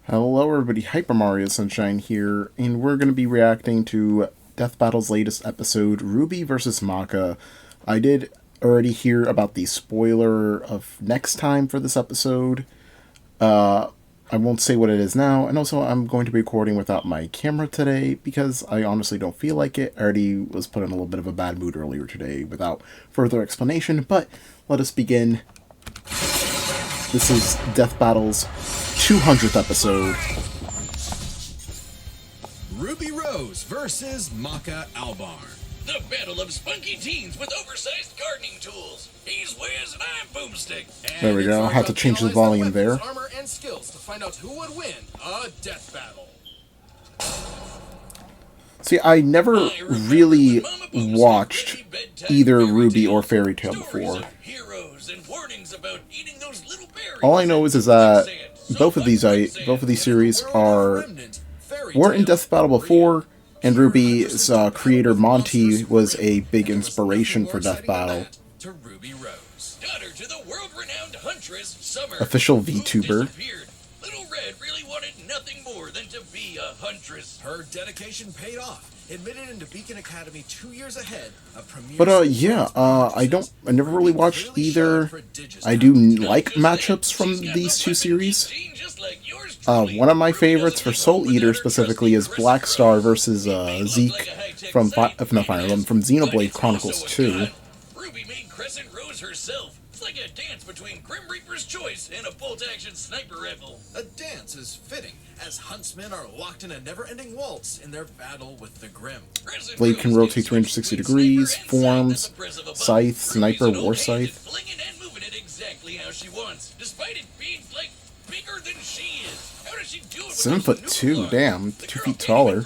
Hello everybody, Hyper Mario Sunshine here, and we're going to be reacting to Death Battle's latest episode, RWBY vs. Maka. I did already hear about the spoiler of next time for this episode. I won't say what it is now, and also I'm going to be recording without my camera today because I honestly don't feel like it. I already was put in a little bit of a bad mood earlier today without further explanation, but let us begin. This is Death Battle's 200th episode. Ruby Rose versus Maka Albarn. The battle of spunky teens with oversized gardening tools. He's Wiz and I'm Boomstick. There we go. I'll have to change the volume there. Armor and skills to find out who would win a death battle. See, I never really watched either RWBY or Fairy Tail before. All I know is that both of these series weren't in Death Battle before, and RWBY's creator Monty was a big inspiration for Death Battle. Official VTuber. Little Red really wanted nothing more than to be a huntress. Her dedication paid off. Admitted into Beacon Academy 2 years ahead. But I never really watched either. I do like matchups from these two series. One of my favorites for Soul Eater specifically is Black Star versus Zeke from Xenoblade Chronicles 2. RWBY made Crescent Rose herself. It's like a dance between Grim Reaper's Choice and a bolt-action sniper rifle. A dance is fitting, as huntsmen are locked in a never-ending waltz in their battle with the Grim. Blade can rotate 360 degrees, forms, scythe, sniper, war scythe. Flinging and moving it exactly how she wants, despite it being, like, bigger than she is. How does she do it? 7'2", damn, 2 feet taller.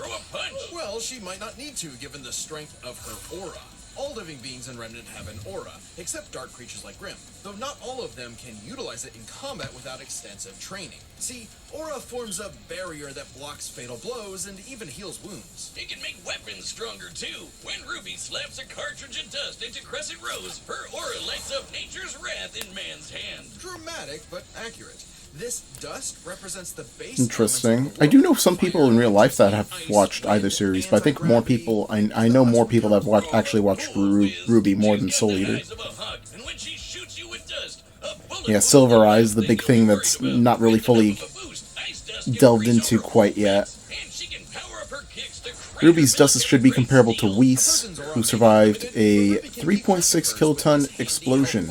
Well, she might not need to, given the strength of her aura. All living beings in Remnant have an aura, except dark creatures like Grim, though not all of them can utilize it in combat without extensive training. See, aura forms a barrier that blocks fatal blows and even heals wounds. It can make weapons stronger too. When RWBY slaps a cartridge of dust into Crescent Rose, her aura lights up nature's wrath in man's hand. Dramatic, but accurate. This dust represents the base. Interesting. I do know some people in real life that have watched either series, but I think more people. I know more people that have actually watched RWBY more than Soul Eater. Yeah, Silver Eyes, the big thing that's not really fully delved into quite yet. RWBY's dust should be comparable to Whis, who survived a 3.6 kiloton explosion.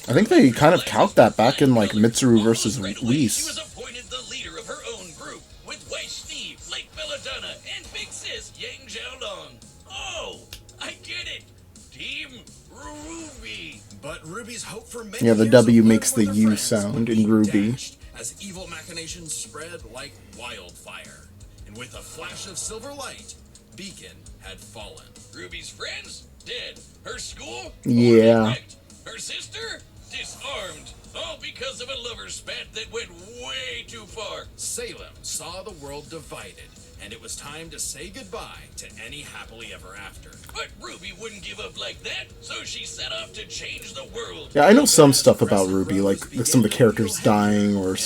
I think they kind of calced that back in, like, Mitsuru versus Whis. She was appointed the leader of her own group, with White Steve, Lake Belladonna, and Big Sis Yang Xiaolong. Oh, I get it. Team RWBY. But RWBY's hope for many yeah, the years W of makes the living with U her sound friends in would be RWBY. dashed as evil machinations spread like wildfire. And with a flash of silver light, Beacon had fallen. RWBY's friends? Dead. Her school? Yeah. Wrecked. Her sister? Disarmed. All because of a lover's spat that went way too far. Salem saw the world divided, and it was time to say goodbye to any happily ever after. But RWBY wouldn't give up like that, so she set off to change the world. Yeah, I know some stuff about RWBY, like some of the characters dying, or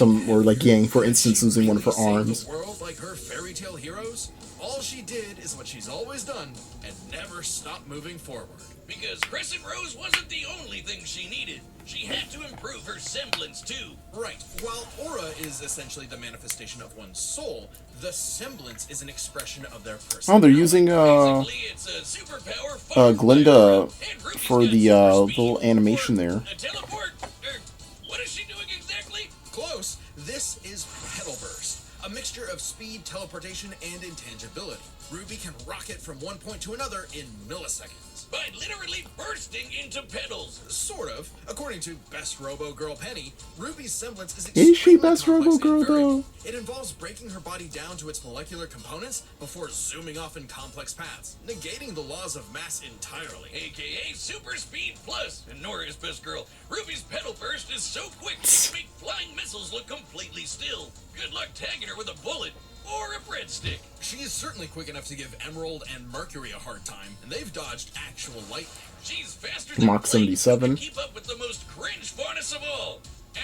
like Yang, for instance, losing one of her arms. The world like her fairy tale heroes. All she did is what she's always done, and never stopped moving forward. Because Crescent Rose wasn't the only thing she needed. She had to improve her semblance, too. Right. While aura is essentially the manifestation of one's soul, the semblance is an expression of their personality. Oh, they're using It's a superpower Glinda for the little animation there. A teleport? What is she doing exactly? Close. This is Petal Burst, a mixture of speed, teleportation, and intangibility. RWBY can rocket from one point to another in milliseconds. By literally bursting into petals. Sort of. According to Best Robo Girl Penny, RWBY's semblance is Is she extremely Best Robo complex and Girl, varied. though? It involves breaking her body down to its molecular components before zooming off in complex paths, negating the laws of mass entirely. AKA Super Speed Plus. And Nora is Best Girl. RWBY's Petal Burst is so quick it can make flying missiles look completely still. Good luck tagging her with a bullet. Or a breadstick. She is certainly quick enough to give Emerald and Mercury a hard time, and they've dodged actual lightning. She's faster than Mach 77. Keep up with the most cringe faunus of all.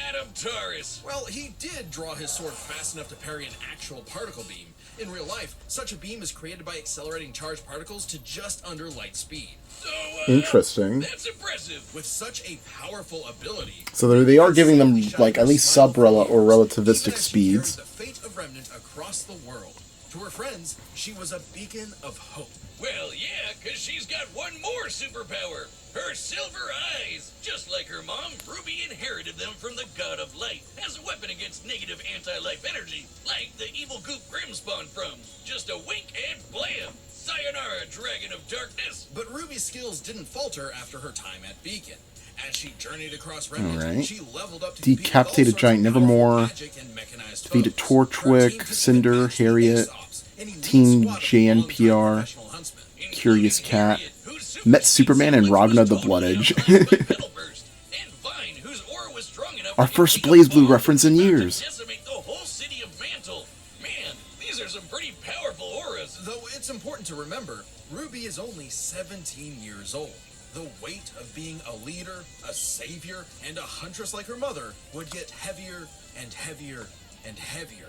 Adam Taurus. Well, he did draw his sword fast enough to parry an actual particle beam. In real life, such a beam is created by accelerating charged particles to just under light speed. So, Interesting. That's impressive. With such a powerful ability, So they are giving them, like, at least sub-rela or relativistic speeds. the fate of Remnant across the world. To her friends, she was a beacon of hope. Well, yeah, because she's got one more superpower. Her silver eyes. Just like her mom, Ruby inherited them from the God of Light as a weapon against negative anti-life energy, like the evil goop Grim spawned from. Just a wink and blam. Sayonara, Dragon of Darkness. But Ruby's skills didn't falter after her time at Beacon. As she journeyed across Remnant, Alright. she leveled up to Decapitated Giant Nevermore, defeated Torchwick, Cinder, Harriet, Team JNPR, Curious Cat, met Superman and Ragna the Blood Edge. Our first Blaze Blue reference in years. Decimate the whole city of Mantle. Man, these are some pretty powerful auras. Though it's important to remember, Ruby is only 17 years old. The weight of being a leader, a savior, and a huntress like her mother would get heavier and heavier and heavier.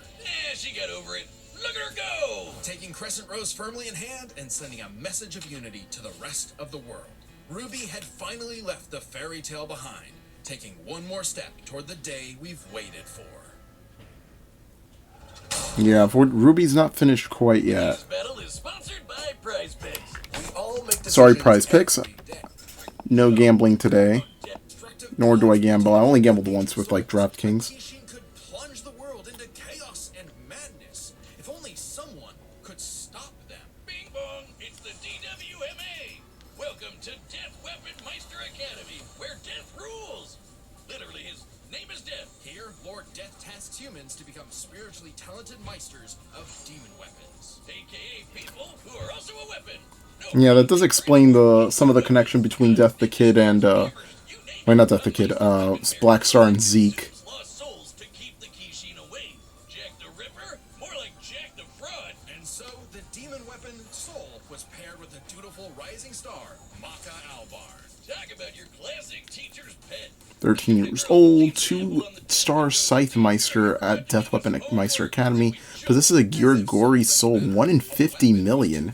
She got over it. Look at her go! Taking Crescent Rose firmly in hand and sending a message of unity to the rest of the world. Ruby had finally left the fairy tale behind, taking one more step toward the day we've waited for. Yeah, Ruby's not finished quite yet. This battle is sponsored by Prize Picks. We all make Sorry, decisions Prize Picks. every day. No gambling today. Nor do I gamble. I only gambled once with, like, DraftKings. Kishin could plunge the world into chaos and madness. If only someone could stop them. Bing bong, it's the DWMA. Welcome to Death Weapon Meister Academy, where death rules. Literally, his name is Death. Here, Lord Death tasks humans to become spiritually talented meisters of demon weapons. AKA people who are also a weapon. Yeah, that does explain some of the connection between Death the Kid and, well, not Death the Kid, Black Star and Zeke. Lost souls to keep the Kishin away. Jack the Ripper? More like Jack the Fraud. And so, the demon weapon Soul was paired with the dutiful rising star, Maka Albarn. Talk about your classic teacher's pet. 13 years old, 2-star Scythe Meister at Death Weapon Meister Academy. Possesses a Girigori soul, 1 in 50 million.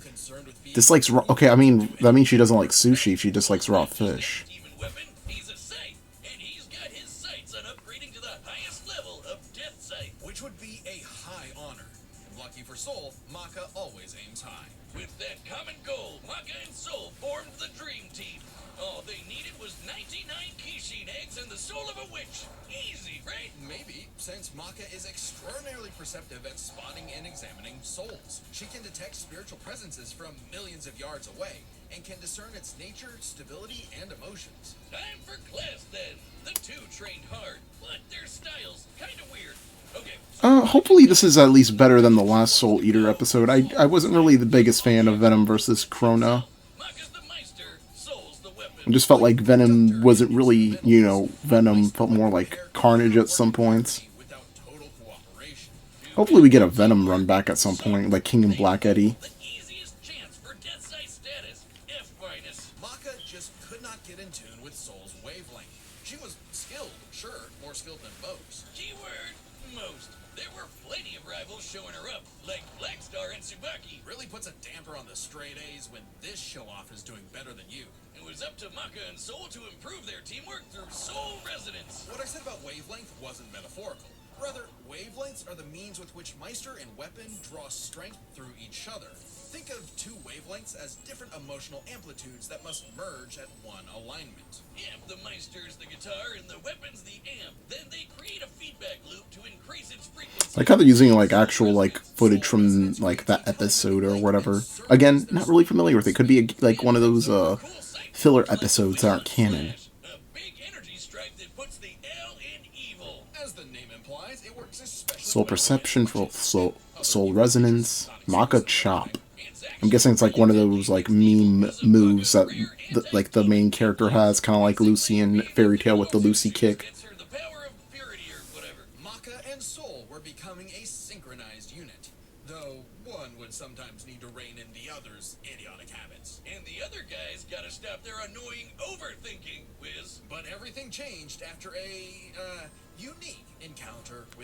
Dislikes raw. Okay, I mean, that means she doesn't like sushi. She just likes raw fish. Demon weapon, he's a Scythe, and he's got his sights on upgrading to the highest level of Death Scythe. Which would be a high honor. And lucky for Soul, Maka always aims high. With that common goal, Maka and Soul formed the Dream Team. All they needed was 99 Kishin eggs and the soul of a witch. Easy, right? Maybe, since Maka is extraordinarily perceptive at spotting and examining souls. She can detect spiritual presences from millions of yards away, and can discern its nature, stability, and emotions. Time for class then. The two trained hard, but their styles kinda weird. Okay. Hopefully this is at least better than the last Soul Eater episode. I wasn't really the biggest fan of Venom versus Krona. Maka's the Meister, Soul's the weapon. I just felt like Venom wasn't really, you know, Venom. Felt more like Carnage at some points. Without total cooperation. Hopefully we get a Venom run back at some point, like King and Black Eddie. The easiest chance for Death Scythe status. F-. Maka just could not get in tune with Soul's wavelength. She was skilled, sure, more skilled than most. Keyword, most. There were plenty of rivals showing her up, like Black Star and Tsubaki. Really puts a damper on the straight A's when this show-off is doing better than you. It was up to Maka and Soul to improve their teamwork through Soul Resonance. What I said about wavelength wasn't metaphorical. Rather, wavelengths are the means with which Meister and weapon draw strength through each other. Think of two wavelengths as different emotional amplitudes that must merge at one alignment. If the Meister's the guitar and the weapon's the amp, then they create a feedback loop to increase its frequency. I like how they're using, like, actual, like, footage from, like, that episode or whatever. Again, not really familiar with it. Could be, like, one of those, filler episodes that aren't canon. A big energy strike that puts the L in evil. As the name implies, it works especially Soul well Perception, with Soul Resonance, Maka Chop. I'm guessing it's like one of those, like, meme moves that, like, the main character has, kind of like Lucy in Fairy Tail with the Lucy kick. Gets her the power of purity or whatever. Maka and Soul were becoming a synchronized unit, though one would sometimes need to rein in the other's idiotic habits. And the other guys gotta stop their annoying overthinking, Wiz. But everything changed after a,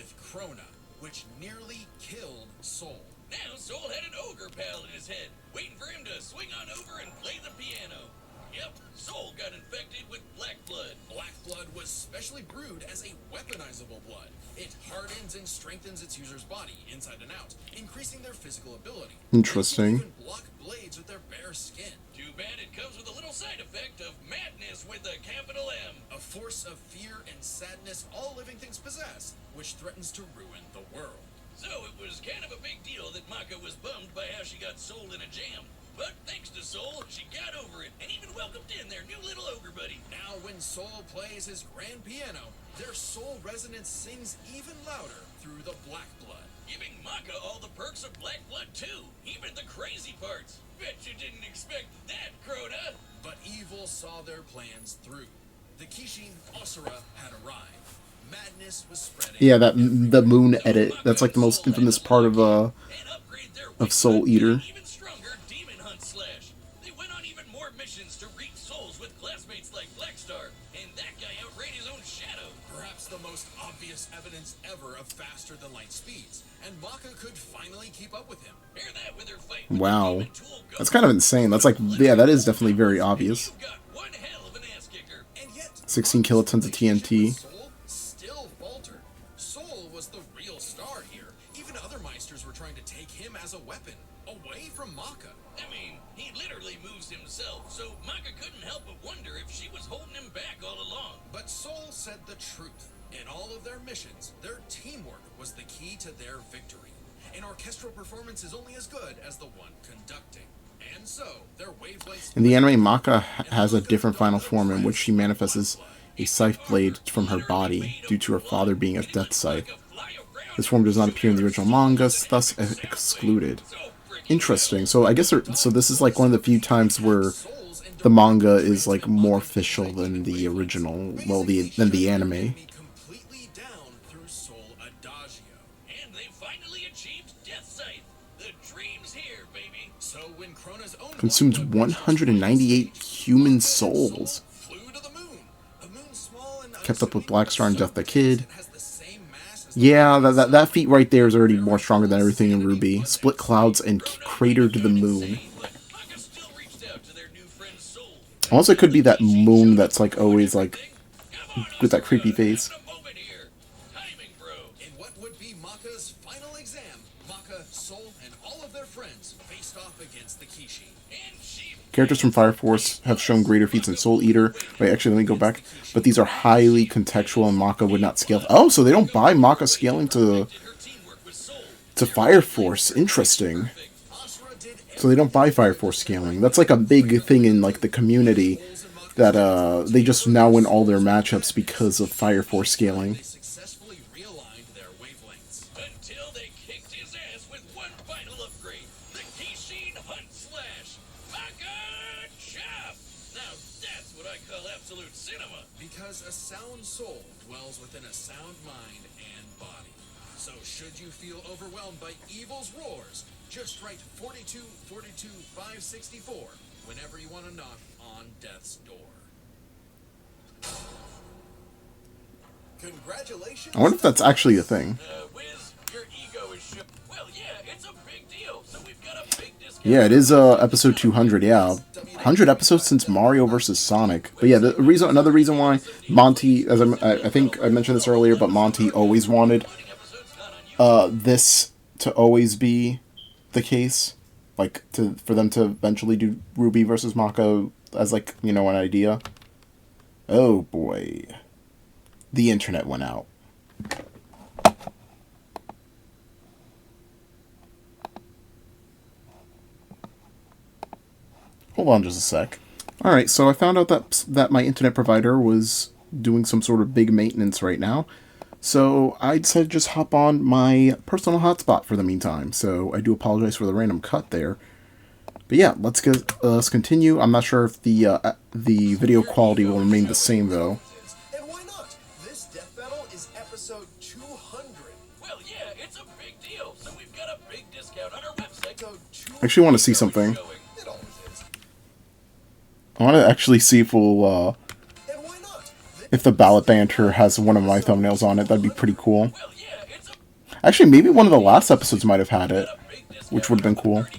with Krona, which nearly killed Soul. Now Soul had an ogre pal in his head, waiting for him to swing on over and play the piano. Yep, Soul got infected with black blood. Black blood was specially brewed as a weaponizable blood. It hardens and strengthens its user's body, inside and out, increasing their physical ability. Interesting. It can even block blades with their bare skin. Too bad it comes with a little side effect of madness with a capital M. A force of fear and sadness all living things possess, which threatens to ruin the world. So it was kind of a big deal that Maka was bummed by how she got Soul in a jam. But thanks to Soul, she got over it and even welcomed in their new little ogre buddy. Now when Soul plays his grand piano, their soul resonance sings even louder through the black blood. Giving Maka all the perks of black blood too, even the crazy parts. Bet you didn't expect that, Crota. But evil saw their plans through. The Kishin Asura had arrived. Madness was spreading. Yeah, the moon edit. That's like the most infamous part of Soul Eater. Even stronger demon hunt slash. They went on even more missions to reach souls with classmates like Blackstar, and that guy outran his own shadow. Perhaps the most obvious evidence ever of faster than light speeds, and Maka could finally keep up with him. Hear that with her fight with Wow. the demon tool ghost. That's kind of insane. That's like, yeah, that is definitely very obvious. You got one hell of an ass kicker. And yet, 16 kilotons of TNT. Soul still faltered. Soul was the real star here. Even other Meisters were trying to take him as a weapon, away from Maka. I mean, he literally moves himself, so Maka couldn't help but wonder if she was holding him back all along. But Soul said the truth. In all of their missions, their teamwork was the key to their victory. An orchestral performance is only as good as the one conducting. And so, their wavelengths... In the anime, Maka has a different final form in which she manifests as a scythe blade from her body due to her father being a death scythe. This form does not appear in the original manga, thus excluded. Interesting. So I guess so. This is like one of the few times where the manga is like more official than the original. Well, than the anime. completely down through Soul Adagio. And they finally achieved Death Sight. The dream's here, baby. So when Krona's own Consumes 198 human souls. flew to the moon. A moon small and Kept up with Blackstar and Death the Kid. has the same mass as Yeah, that feat right there is already more stronger than everything in RWBY. Split clouds and cratered the moon. But Maka still reached out to their new friend Soul. Also, it could be that moon that's like always like with that creepy face. A moment here. Timing, bro. In what would be Maka's final exam, Maka, Soul, and all of their friends faced off against the Kishi. And she Characters from Fire Force have shown greater feats than Soul Eater. Wait, actually, let me go back. But these are highly contextual, and Maka would not scale. Oh, so they don't buy Maka scaling to did her teamwork with Soul. Fire Force. Interesting. Asura did So they don't buy Fire Force scaling. That's like a big thing in like the community that they just now win all their matchups because of Fire Force scaling. They successfully realigned their wavelengths. Until they kicked his ass with one final upgrade. The Kishin Hunt Slash. Maka Chop. Now that's what I call absolute cinema. Because a sound soul dwells within a sound mind and body. So should you feel overwhelmed by evil's roars, just write 42 42 564 whenever you want to knock on death's door. Congratulations. I wonder if that's actually a thing. Wiz, your ego is shook. Well, yeah, it's a big deal. So we've got a big discount. Yeah, it is episode 200. Yeah, 100 episodes since Mario vs. Sonic. But yeah, another reason why Monty, as I think I mentioned this earlier, but Monty always wanted this to always be the case, like for them to eventually do RWBY versus Maka as like an idea. Oh boy, the internet went out. Hold on just a sec. Alright, so I found out that my internet provider was doing some sort of big maintenance right now. So I decided to just hop on my personal hotspot for the meantime. So I do apologize for the random cut there. But yeah, let's continue. I'm not sure if the video quality will remain the same though. And why not? This death battle is episode 200. Well, yeah, it's a big deal. So we've got a big discount on our website. So I actually want to see something. it always is. I want to actually see if we'll, And why not? if the ballot banter has one of my thumbnails on it. That'd be pretty cool. Well, yeah, it's Actually, maybe one of the last episodes might have had it, which would have been cool. On YouTube,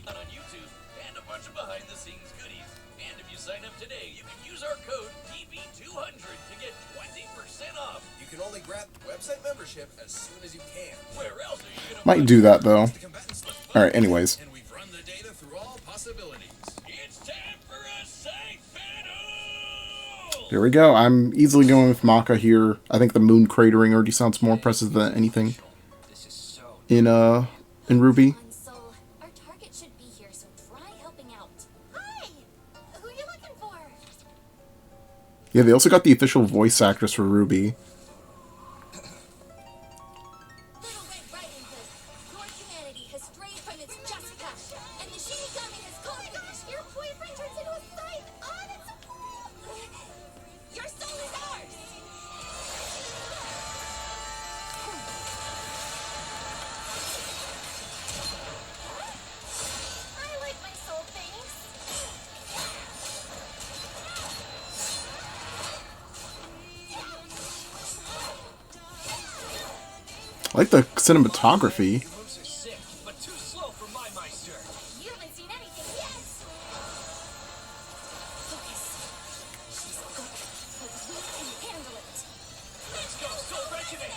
and a bunch of behind-the-scenes goodies. And if you sign up today, you can use our code TB200 to get 20% off. You can only grab website membership as soon as you can. Where else are you gonna Might find do that, though. The combatants look fun, Alright, anyways. and we've run the data through all possibilities. It's time for a side battle! Here we go. I'm easily going with Maka here. I think the moon cratering already sounds more impressive than anything in RWBY. So our target should be here, so try helping out. Hi! Who are you looking for? Yeah, they also got the official voice actress for RWBY. Little Red Riding Hood, your humanity has strayed from its just path, and the Shinigami has called your boyfriend turns into a scythe. Oh, that's so cool! Your soul is ours! I like my soul things. I like the cinematography. Moves are sick, but too slow for my Meister. You haven't seen anything yet. Focus. She's good, but we can handle it. Let's go, Soul Regiment!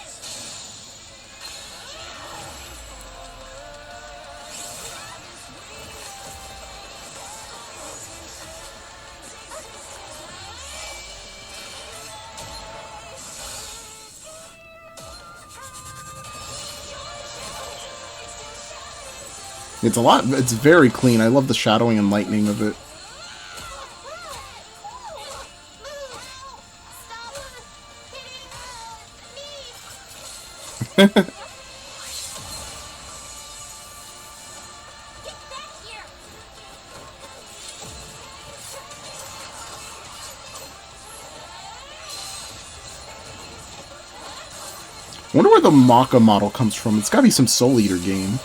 It's a lot. It's very clean. I love the shadowing and lightning of it. Stop hitting me. Get back here. I wonder where the Maka model comes from. It's gotta be some Soul Eater game.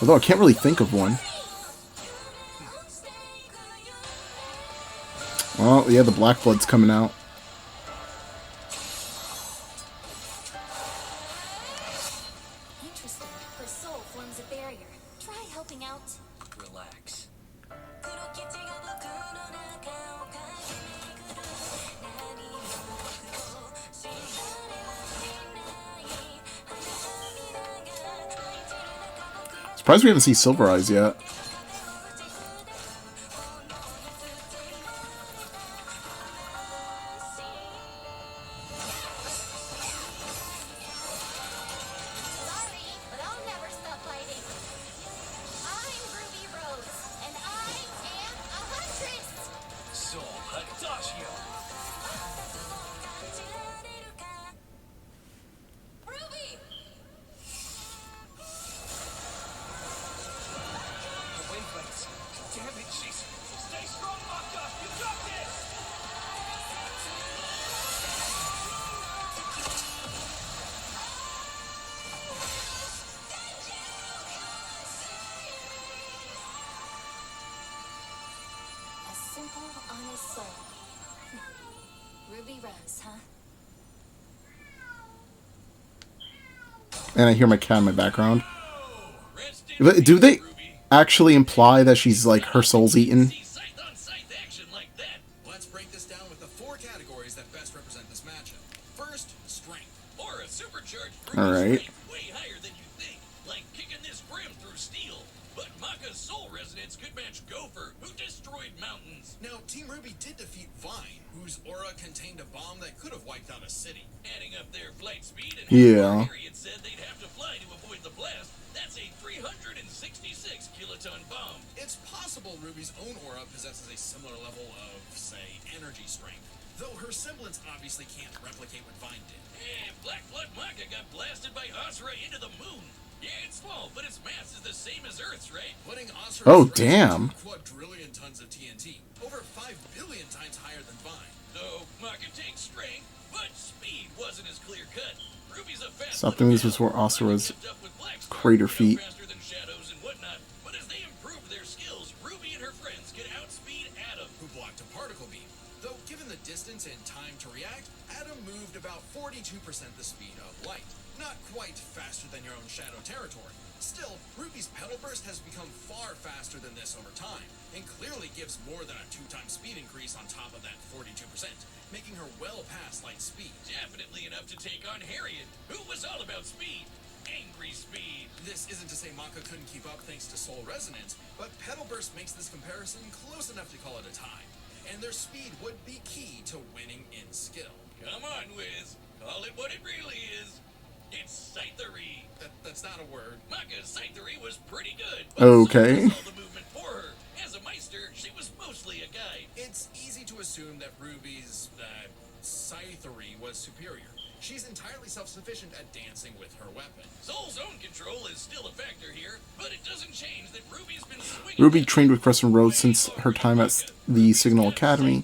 Although I can't really think of one. Well, yeah, the Black Blood's coming out. Interesting. Her soul forms a barrier. Try helping out. Relax. Surprised we haven't seen Silver Eyes yet. Sorry, but I'll never stop fighting. I'm Ruby Rose, and I am a huntress. Soul Adagio. Ruby! The wavelengths. Damn it, she's... Stay strong, Maka! You got this! A simple, honest soul. Ruby Rose, huh? And I hear my cat in my background. Rest in peace, Do they Ruby. actually imply that she's like her soul's eaten? See scythe-on-scythe action like that. Let's break this down with the 4 categories that best represent this matchup. First, strength. Or a supercharged All right. strength way higher than you think, like kicking this brim through steel. But Maka's soul resonance could match Gopher, who destroyed mountains. Now, Team Ruby did defeat Vine, whose aura contained a bomb that could have wiped out a city. Adding up their flight speed and Yeah. Harriet said they'd have to fly to avoid the blast. That's a 366 kiloton bomb. It's possible Ruby's own aura possesses a similar level of, say, energy strength. Though her semblance obviously can't replicate what Vine did. Hey, Black Blood Maka got blasted by Asura into the moon. Yeah, it's small, but its mass is the same as Earth's, right? Putting Asura Oh, damn. quadrillion tons of TNT, over 5 billion times higher than Vine. So, Maka takes strength, but speed wasn't as clear-cut. Ruby's a fast Something little this was where gal. Asura's Maka kept up with Black Star, crater feet. faster than shadows and whatnot. But as they improved their skills, Ruby and her friends could outspeed Adam. Who blocked a particle beam. Though given the distance and time to react, Adam moved about 40 42% the speed of light. Not quite faster than your own shadow territory. Still, Ruby's Petal Burst has become far faster than this over time, and clearly gives more than a 2-time speed increase on top of that 42%, making her well past light speed. Definitely enough to take on Harriet, who was all about speed. Angry speed. This isn't to say Maka couldn't keep up thanks to Soul Resonance, but Petal Burst makes this comparison close enough to call it a tie, and their speed would be key to winning in skill. Come on, Wiz. Call it what it really is. It's Scythery. That's not a word. Maka's Scythery was pretty good, but Okay. so was all the movement for her. As a Meister, she was mostly a guide. It's easy to assume that Ruby's, Scythery was superior. She's entirely self-sufficient at dancing with her weapon. Soul's own control is still a factor here, but it doesn't change that Ruby's been swinging. Ruby trained with Crescent Road since her time at the Signal Academy.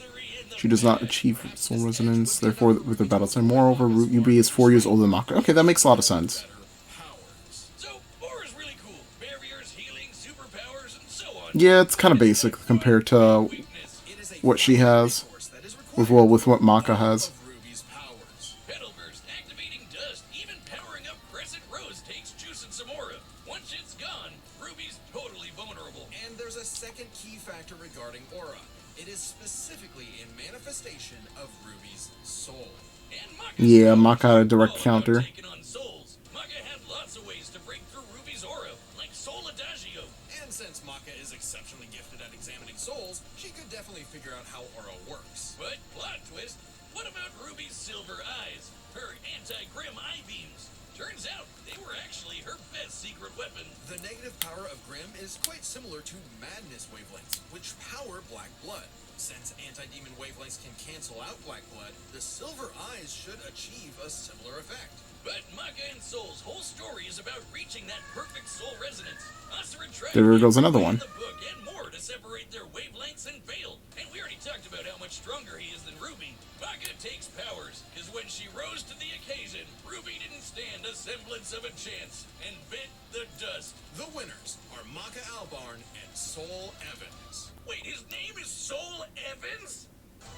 She does not achieve Soul Resonance, therefore, with her battle time. Moreover, Ruby is 4 years older than Maka. Okay, that makes a lot of sense. Better powers. So, Aura's really cool. Barriers, healing, superpowers, and so on. Yeah, it's kind of basic compared to Weakness. It is a what she has, resource that is required with what Maka has. of Ruby's powers. Petal Burst, activating dust, even powering up Crescent Rose takes juice and some aura. Once it's gone, Ruby's totally vulnerable. And there's a second key factor regarding aura. It is specifically in manifestation of Ruby's soul. And Maka's Yeah, powers Maka had a are direct all about counter. taking on souls. Maka had lots of ways to break through Ruby's aura, like Soul Adagio. And since Maka is exceptionally gifted at examining souls, she could definitely figure out how aura works. But, plot twist, what about Ruby's silver eyes? Her anti-Grim eye beams? Turns out, they were actually her best secret weapon. The negative power of Grim is quite similar to Madness wavelengths, which power Black Blood. Since anti-demon wavelengths can cancel out Black Blood, the silver eyes should achieve a similar effect. But Maka and Soul's whole story is about reaching that perfect soul resonance. Asura tried There goes another in one. the book and more to separate their wavelengths and failed. And we already talked about how much stronger he is than Ruby. Maka takes powers, because when she rose to the occasion, Ruby didn't stand a semblance of a chance and bit the dust. The winners are Maka Albarn and Soul Evans. Wait, his name is Soul Evans?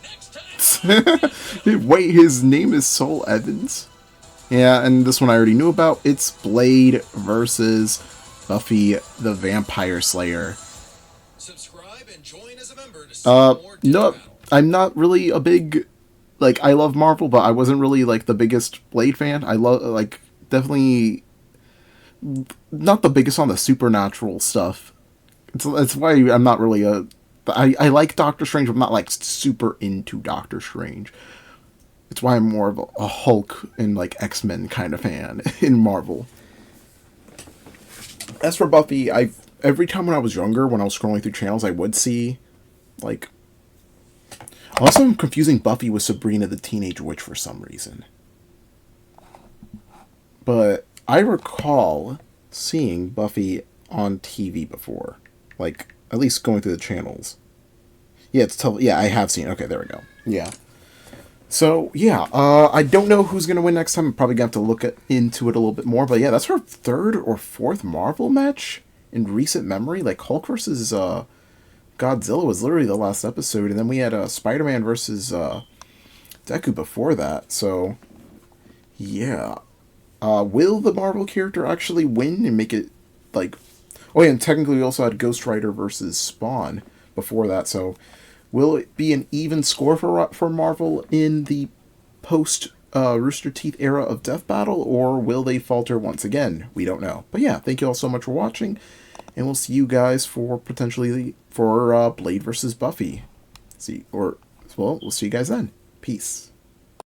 Next time. Wait, his name is Soul Evans? Yeah, and this one I already knew about. It's Blade versus Buffy the Vampire Slayer. Subscribe and join as a member to see more No, Death Battle. I'm not really a big, like, I love Marvel, but I wasn't really, like, the biggest Blade fan. I love, like, definitely not the biggest on the supernatural stuff. It's why I'm not really I like Doctor Strange, but I'm not, like, super into Doctor Strange. It's why I'm more of a Hulk and, like, X-Men kind of fan in Marvel. As for Buffy, every time when I was younger, when I was scrolling through channels, I would see, like... Also, I'm confusing Buffy with Sabrina the Teenage Witch for some reason. But I recall seeing Buffy on TV before. Like, at least going through the channels. Yeah, I have seen it. Okay, there we go. Yeah. So, yeah, I don't know who's going to win next time. I'm probably going to have to look into it a little bit more. But yeah, that's our third or fourth Marvel match in recent memory. Like, Hulk versus Godzilla was literally the last episode. And then we had Spider-Man versus Deku before that. So, yeah. Will the Marvel character actually win and make it, like... Oh, yeah, and technically we also had Ghost Rider versus Spawn before that. So, will it be an even score for Marvel in the post-Rooster Teeth era of Death Battle, or will they falter once again? We don't know. But yeah, thank you all so much for watching, and we'll see you guys for Blade versus Buffy. We'll see you guys then. Peace.